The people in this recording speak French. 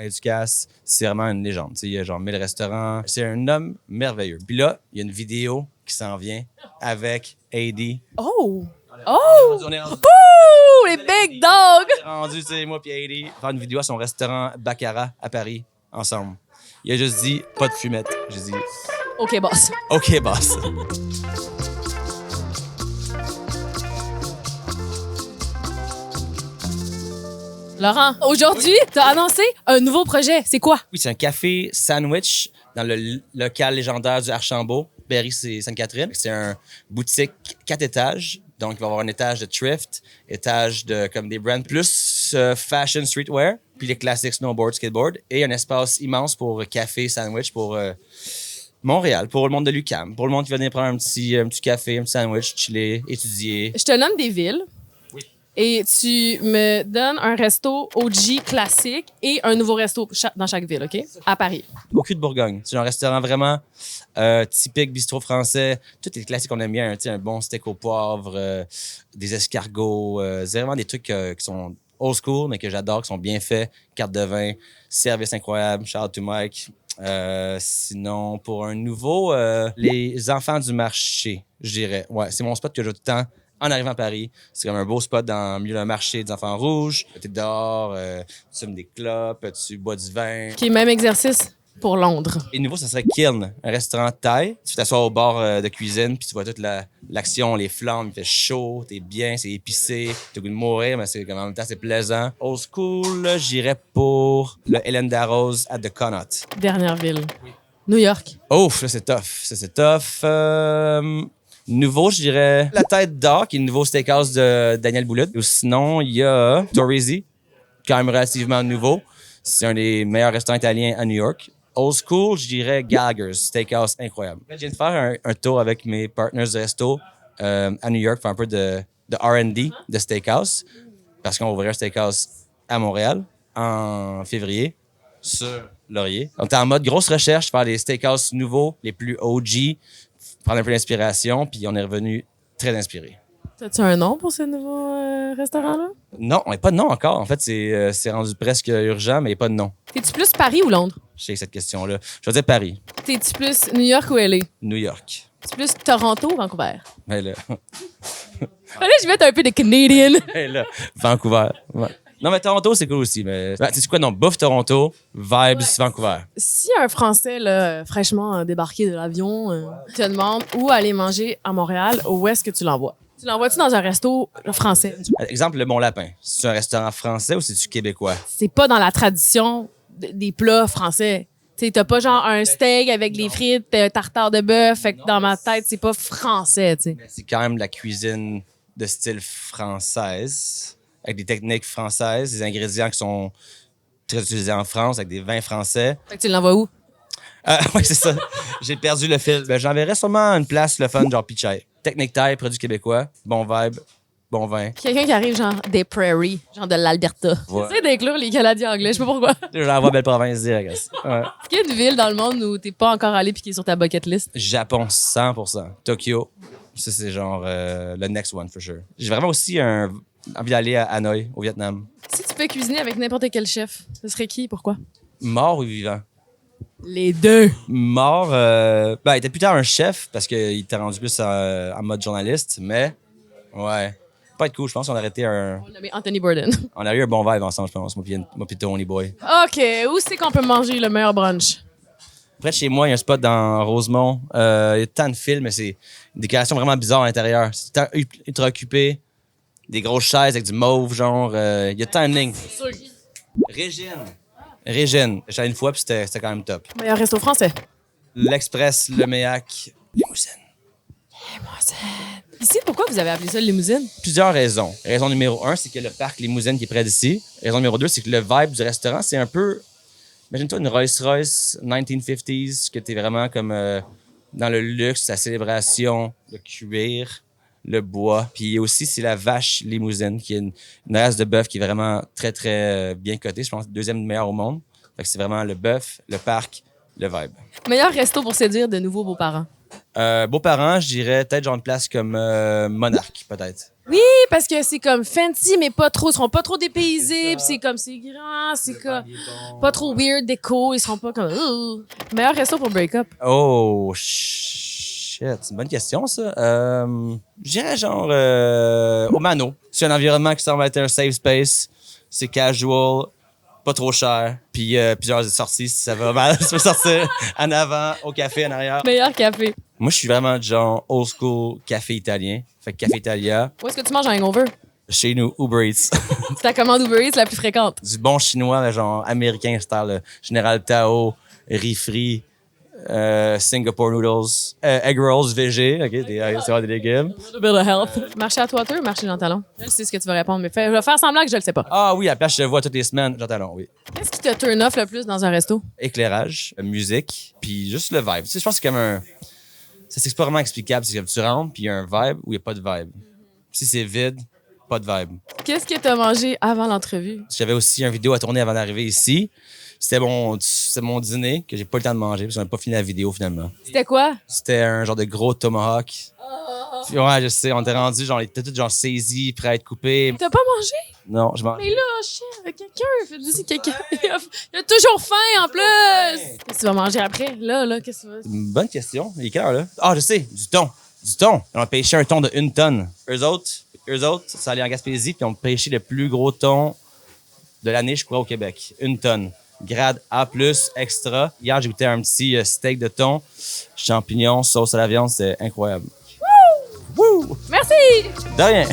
à Ducasse, c'est vraiment une légende. Il y a genre 1000 restaurants. C'est un homme merveilleux. Puis là, il y a une vidéo qui s'en vient avec AD. Oh! Oh! On est rendu, Ouh! Les big dogs! rendu, tu sais, moi puis AD, faire une vidéo à son restaurant Baccarat à Paris, ensemble. Il a juste dit, pas de fumette. J'ai dit, OK, boss. OK, boss. Laurent, aujourd'hui, tu as annoncé un nouveau projet. C'est quoi? Oui, c'est un café sandwich dans le local légendaire du Archambault, Berry, c'est Sainte-Catherine. C'est un boutique 4 étages. Donc, il va y avoir un étage de thrift, étage de comme des brands plus fashion streetwear, puis les classiques snowboard, skateboard, et un espace immense pour café, sandwich pour Montréal, pour le monde de l'UQAM, pour le monde qui va venir prendre un petit café, un petit sandwich, chiller, étudier. Je te nomme des villes. Oui. Et tu me donnes un resto OG classique et un nouveau resto dans chaque ville, OK? À Paris. Au cul de Bourgogne. C'est un restaurant vraiment typique bistrot français. Tous les classiques qu'on aime bien, hein, un bon steak au poivre, des escargots. C'est vraiment des trucs qui sont old school, mais que j'adore, qui sont bien faits. Carte de vin, service incroyable. Shout out to Mike. Sinon, pour un nouveau, les enfants du marché, je dirais. Ouais, c'est mon spot que j'ai tout le temps. En arrivant à Paris, c'est comme un beau spot dans le milieu d'un marché des enfants rouges. Tu es dehors, tu fumes des clopes, tu bois du vin. OK, même exercice pour Londres. Et nouveau, ça serait Kiln, un restaurant thaï. Tu t'assois au bar de cuisine, puis tu vois toute l'action, les flammes, il fait chaud, t'es bien, c'est épicé, t'as le goût de mourir, mais c'est, en même temps, c'est plaisant. Old school, j'irais pour le Hélène Darroze at the Connaught. Dernière ville. New York. Ouf, là, c'est tough. Ça, c'est tough. Nouveau, je dirais La Tête d'Or, qui est le nouveau steakhouse de Daniel Boulud. Ou sinon, il y a Torrisi, quand même relativement nouveau. C'est un des meilleurs restaurants italiens à New York. Old school, je dirais Gallagher's, steakhouse incroyable. Je viens de faire un tour avec mes partners de resto à New York, faire un peu de R&D de steakhouse, parce qu'on va ouvrir un steakhouse à Montréal en février sur Laurier. On était en mode grosse recherche, faire des steakhouse nouveaux, les plus OG, prendre un peu d'inspiration, puis on est revenu très inspiré. As-tu un nom pour ce nouveau restaurant-là? Non, on n'a pas de nom encore. En fait, c'est rendu presque urgent, mais il n'y a pas de nom. T'es-tu plus Paris ou Londres? Je sais cette question-là. Je vais dire Paris, T'es-tu plus New York ou LA? New York. T'es plus Toronto ou Vancouver? Mais là, Allez, je vais mettre un peu de Canadian. mais là, Vancouver. Ouais. Non, mais Toronto, c'est cool aussi. Mais tu sais quoi, non, bouffe Toronto, vibes Vancouver. Si un Français là, fraîchement débarqué de l'avion te demande où aller manger à Montréal, où est-ce que tu l'envoies? Tu l'envoies-tu dans un resto français? Exemple, le Bon Lapin. C'est un restaurant français ou c'est-tu québécois? C'est pas dans la tradition des plats français. Tu sais, t'as pas genre un steak avec des frites, un tartare de bœuf. Fait que dans ma tête, c'est pas français, tu sais. C'est quand même de la cuisine de style française, avec des techniques françaises, des ingrédients qui sont très utilisés en France, avec des vins français. Fait que tu l'envoies où? Oui, c'est ça. J'ai perdu le fil. Ben, j'enverrais sûrement une place, le fun, genre Pichai. Technique taille, produit québécois, bon vibe, bon vin. Quelqu'un qui arrive genre des prairies, genre de l'Alberta. Ouais. Tu sais d'inclure les Canadiens anglais, je sais pas pourquoi. J'envoie Belle-Province direct. Ouais. Est-ce qu'il y a une ville dans le monde où t'es pas encore allé puis qui est sur ta bucket list? Japon, 100%. Tokyo, ça, c'est genre le next one, for sure. J'ai vraiment aussi envie d'aller à Hanoï, au Vietnam. Si tu peux cuisiner avec n'importe quel chef, ce serait qui et pourquoi? Mort ou vivant? Les deux. Mort, il était plus tard un chef parce qu'il était rendu plus en mode journaliste, mais ouais. Pas être cool, je pense qu'on a arrêté On l'a mis Anthony Bourdain. On a eu un bon vibe ensemble, je pense, moi puis Tony Boy. OK, où c'est qu'on peut manger le meilleur brunch? Près de chez moi, il y a un spot dans Rosemont. Il y a tant de films, mais c'est une décoration vraiment bizarre à l'intérieur. C'est tant ultra occupé. Des grosses chaises avec du mauve, genre. Il y a tant de lignes. Régine. J'allais une fois, puis c'était quand même top. Meilleur resto français. L'Express, le Méac, Limousine. Ici, pourquoi vous avez appelé ça le limousine? Plusieurs raisons. Raison numéro 1, c'est que le parc Limousine qui est près d'ici. Raison numéro 2, c'est que le vibe du restaurant, c'est un peu... Imagine-toi une Rolls-Royce 1950s, que t'es vraiment comme dans le luxe, la célébration, le cuir, le bois. Puis aussi, c'est la vache Limousine, qui est une race de bœuf qui est vraiment très, très bien cotée. Je pense deuxième meilleur au monde. Fait que c'est vraiment le bœuf, le parc, le vibe. Meilleur resto pour séduire de nouveaux beaux-parents. Beaux-parents, je dirais peut-être genre une place comme Monarch, peut-être. Oui, parce que c'est comme fancy, mais pas trop. Ils seront pas trop dépaysés, puis c'est comme, c'est grand, c'est comme pas trop weird déco. Ils seront pas comme, meilleur resto pour break-up. Oh, shit. C'est une bonne question, ça. Je dirais genre au Mano. C'est un environnement qui semble être un safe space. C'est casual, pas trop cher. Puis plusieurs sorties, si ça va mal. Tu peux sortir en avant, au café, en arrière. Meilleur café. Moi, je suis vraiment du genre old school café italien. Fait que Café Italia. Où est-ce que tu manges un hangover? Chez nous, Uber Eats. C'est ta commande Uber Eats la plus fréquente. Du bon chinois, mais genre américain, style Général Tao, riz frit, Singapore noodles, egg rolls VG, OK, c'est vraiment des légumes. A bit of health. Marché à Toiteux ou marché Jean Talon? Je sais ce que tu vas répondre, mais je vais faire semblant que je le sais pas. Ah oui, à la place, je le vois toutes les semaines, Jean Talon, oui. Qu'est-ce qui te turn off le plus dans un resto? Éclairage, musique, puis juste le vibe. Tu sais, je pense que c'est comme un... C'est pas vraiment explicable. C'est comme tu rentres, puis il y a un vibe ou il n'y a pas de vibe. Si c'est vide, pas de vibe. Qu'est-ce que tu as mangé avant l'entrevue? J'avais aussi une vidéo à tourner avant d'arriver ici. C'était mon dîner que j'ai pas eu le temps de manger parce qu'on n'a pas fini la vidéo finalement. C'était quoi? C'était un genre de gros tomahawk. Puis ouais, je sais, on était rendu, genre, il était tout genre saisi, prêt à être coupé. T'as pas mangé? Non, je mange. Mais là, chien, avec quelqu'un. Dis quelqu'un. Il a toujours faim en plus. Qu'est-ce que tu vas manger après? Là, qu'est-ce que tu vas. C'est une bonne question. Il est quelle heure là? Ah, je sais, du thon. Du thon. On a pêché un thon de 1 tonne. Eux autres, ça allait en Gaspésie, puis on a pêché le plus gros thon de l'année, je crois, au Québec. 1 tonne. Grade A+, extra. Hier, j'ai goûté un petit steak de thon, champignons, sauce à la viande, c'était incroyable. Wouh! Merci! De rien!